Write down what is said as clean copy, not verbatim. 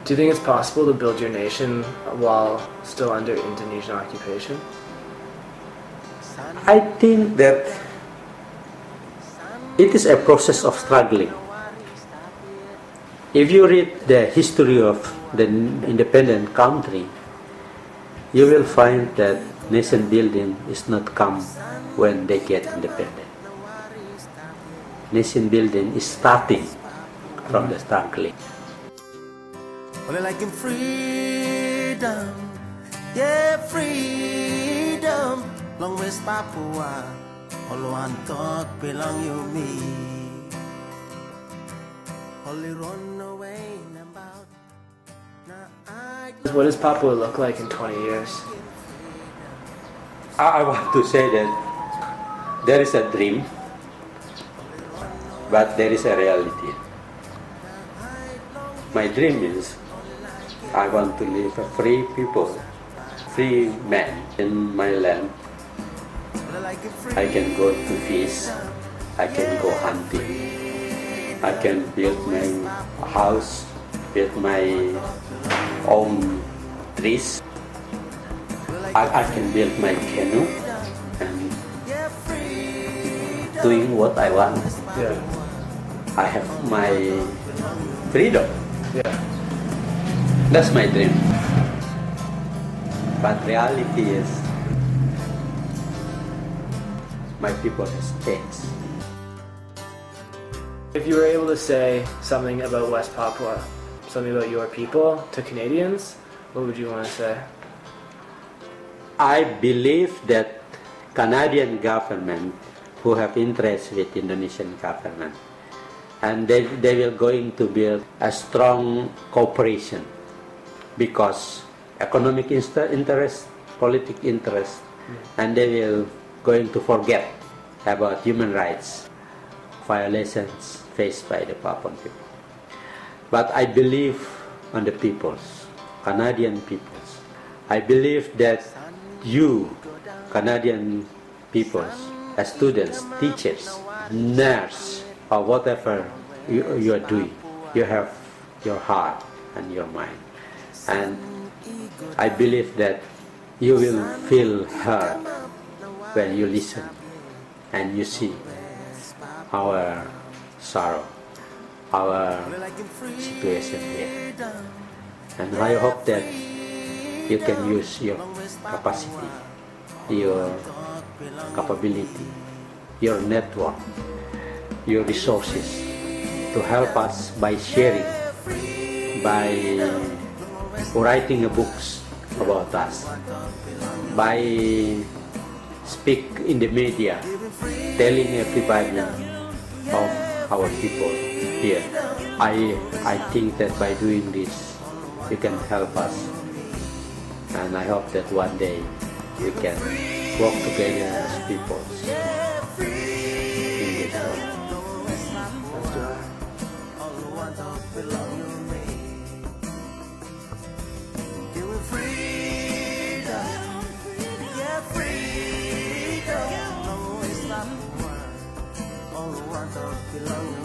Do you think it's possible to build your nation while still under Indonesian occupation? I think that it is a process of struggling. If you read the history of the independent country, you will find that nation building is not come when they get independent. Nation building is starting from the struggling. Only like in freedom, yeah, freedom. Long West Papua, all one talk belong you me. Only run away about. What does Papua look like in 20 years? I want to say that there is a dream, but there is a reality. My dream is I want to live a free people, free man in my land. I can go to fish, I can go hunting, I can build my house, build my own trees. I can build my canoe and doing what I want. Yeah. I have my freedom. Yeah. That's my dream. But reality is my people has changed. If you were able to say something about West Papua, something about your people to Canadians, what would you want to say? I believe that Canadian government who have interest with Indonesian government, and they will going to build a strong cooperation because economic interest, political interest, and they will going to forget about human rights violations faced by the Papuan people. But I believe on the peoples, Canadian peoples. I believe that you, Canadian peoples, as students, teachers, nurses, or whatever you are doing, you have your heart and your mind. And I believe that you will feel heard when you listen and you see our sorrow, our situation here. And I hope that you can use your capacity, your capability, your network, your resources to help us by sharing, by writing books about us, by speak in the media, telling everybody of our people here. I think that by doing this, you can help us, and I hope that one day we can work together as people in this world. All the ones that belong